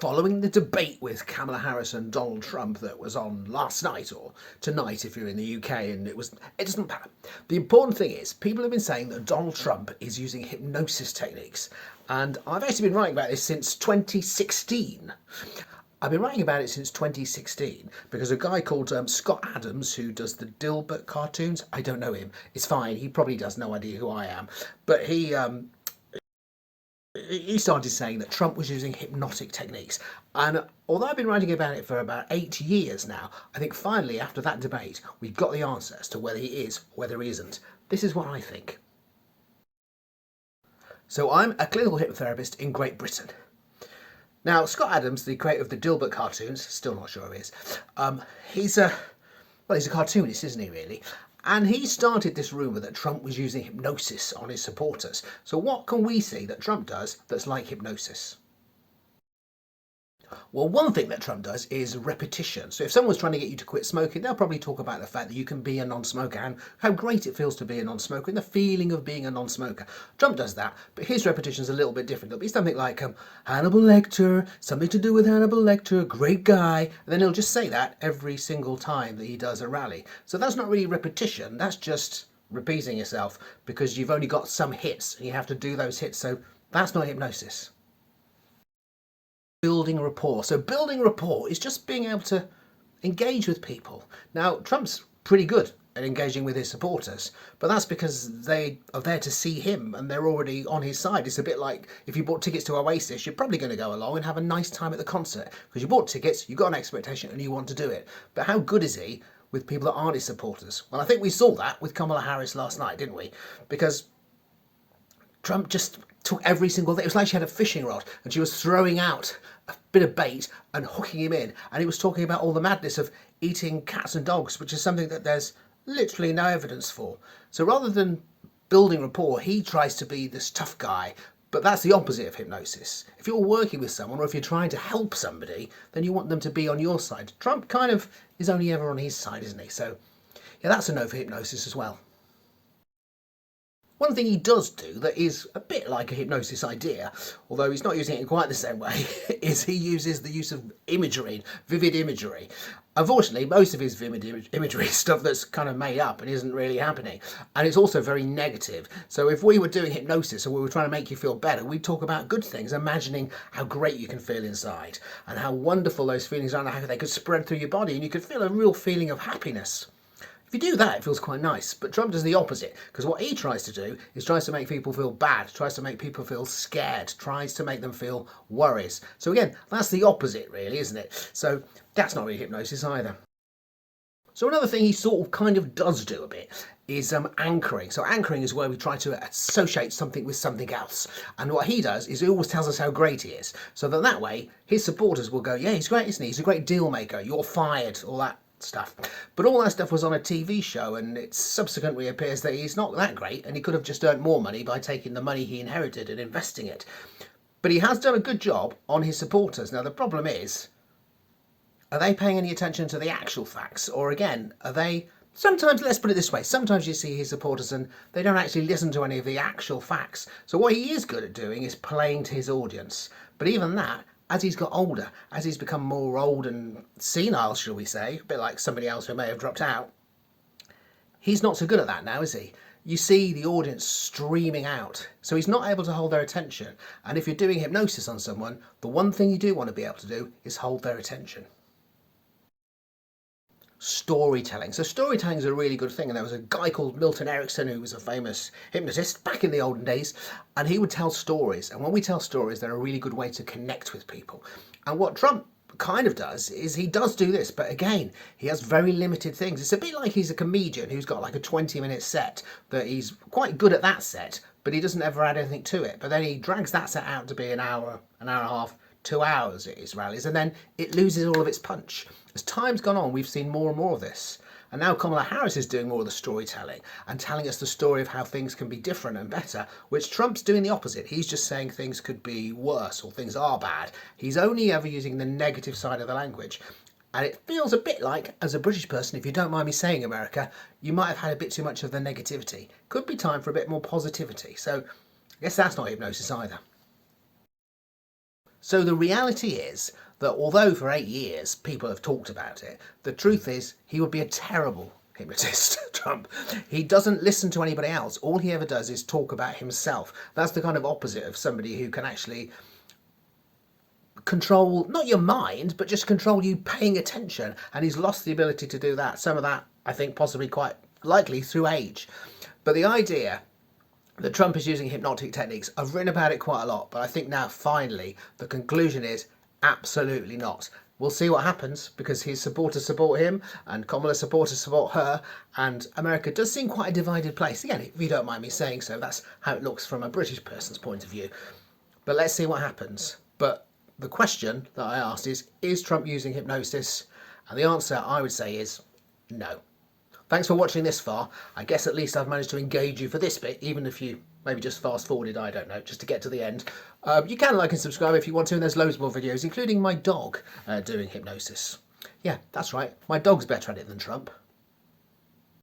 following the debate with Kamala Harris and Donald Trump that was on last night, or tonight if you're in the UK, and it doesn't matter. The important thing is, people have been saying that Donald Trump is using hypnosis techniques, and I've actually been writing about this since 2016. I've been writing about it since 2016 because a guy called Scott Adams, who does the Dilbert cartoons, I don't know him, it's fine, he probably does, no idea who I am, but he started saying that Trump was using hypnotic techniques. And although I've been writing about it for about 8 years now, I think finally after that debate, we've got the answer as to whether he is or whether he isn't. This is what I think. So I'm a clinical hypnotherapist in Great Britain. Now, Scott Adams, the creator of the Dilbert cartoons, still not sure who he is, he's a cartoonist, isn't he, really? And he started this rumour that Trump was using hypnosis on his supporters. So what can we see that Trump does that's like hypnosis? Well, one thing that Trump does is repetition. So if someone's trying to get you to quit smoking, they'll probably talk about the fact that you can be a non-smoker and how great it feels to be a non-smoker and the feeling of being a non-smoker. Trump does that, but his repetition's a little bit different. It'll be something like, Hannibal Lecter, something to do with Hannibal Lecter, great guy. And then he'll just say that every single time that he does a rally. So that's not really repetition, that's just repeating yourself because you've only got some hits and you have to do those hits. So that's not hypnosis. Building rapport. So building rapport is just being able to engage with people. Now, Trump's pretty good at engaging with his supporters, but that's because they are there to see him and they're already on his side. It's a bit like if you bought tickets to Oasis, you're probably going to go along and have a nice time at the concert because you bought tickets, you've got an expectation and you want to do it. But how good is he with people that aren't his supporters? Well, I think we saw that with Kamala Harris last night, didn't we? Because Trump just took every single thing. It was like she had a fishing rod and she was throwing out a bit of bait and hooking him in. And he was talking about all the madness of eating cats and dogs, which is something that there's literally no evidence for. So rather than building rapport, he tries to be this tough guy. But that's the opposite of hypnosis. If you're working with someone or if you're trying to help somebody, then you want them to be on your side. Trump kind of is only ever on his side, isn't he? So yeah, that's a no for hypnosis as well. One thing he does do that is a bit like a hypnosis idea, although he's not using it in quite the same way, is he uses the use of imagery, vivid imagery. Unfortunately, most of his vivid imagery is stuff that's kind of made up and isn't really happening. And it's also very negative. So if we were doing hypnosis and we were trying to make you feel better, we'd talk about good things, imagining how great you can feel inside and how wonderful those feelings are and how they could spread through your body and you could feel a real feeling of happiness. If you do that, it feels quite nice, but Trump does the opposite, because what he tries to do is tries to make people feel bad, tries to make people feel scared, tries to make them feel worries. So again, that's the opposite really, isn't it? So that's not really hypnosis either. So another thing he sort of kind of does do a bit is anchoring. So anchoring is where we try to associate something with something else. And what he does is he always tells us how great he is. So that way, his supporters will go, yeah, he's great, isn't he? He's a great deal maker, you're fired, all that stuff. But all that stuff was on a TV show and it subsequently appears that he's not that great and he could have just earned more money by taking the money he inherited and investing it. But he has done a good job on his supporters. Now the problem is, are they paying any attention to the actual facts? Or again, are they, sometimes, let's put it this way, sometimes you see his supporters and they don't actually listen to any of the actual facts. So what he is good at doing is playing to his audience. But even that, as he's got older, as he's become more old and senile, shall we say, a bit like somebody else who may have dropped out, he's not so good at that now, is he? You see the audience streaming out, so he's not able to hold their attention. And if you're doing hypnosis on someone, the one thing you do want to be able to do is hold their attention. Storytelling. So storytelling is a really good thing, and there was a guy called Milton Erickson who was a famous hypnotist back in the olden days, and he would tell stories, and when we tell stories they're a really good way to connect with people. And what Trump kind of does is he does do this, but again he has very limited things. It's a bit like he's a comedian who's got like a 20-minute set that he's quite good at that set, but he doesn't ever add anything to it, but then he drags that set out to be an hour and a half, 2 hours at his rallies, and then it loses all of its punch. As time's gone on, we've seen more and more of this. And now Kamala Harris is doing more of the storytelling and telling us the story of how things can be different and better, which Trump's doing the opposite. He's just saying things could be worse or things are bad. He's only ever using the negative side of the language. And it feels a bit like, as a British person, if you don't mind me saying, America, you might have had a bit too much of the negativity. Could be time for a bit more positivity. So I guess that's not hypnosis either. So the reality is that although for 8 years people have talked about it, the truth is he would be a terrible hypnotist, Trump. He doesn't listen to anybody else. All he ever does is talk about himself. That's the kind of opposite of somebody who can actually control, not your mind, but just control you paying attention. And he's lost the ability to do that. Some of that, I think, possibly quite likely through age. But the idea that Trump is using hypnotic techniques, I've written about it quite a lot, but I think now finally the conclusion is absolutely not. We'll see what happens, because his supporters support him and Kamala's supporters support her, and America does seem quite a divided place. Again, if you don't mind me saying so, that's how it looks from a British person's point of view. But let's see what happens. But the question that I asked is Trump using hypnosis? And the answer I would say is no. Thanks for watching this far. I guess at least I've managed to engage you for this bit, even if you maybe just fast forwarded, I don't know, just to get to the end. You can like and subscribe if you want to, and there's loads more videos, including my dog doing hypnosis. Yeah, that's right, my dog's better at it than Trump.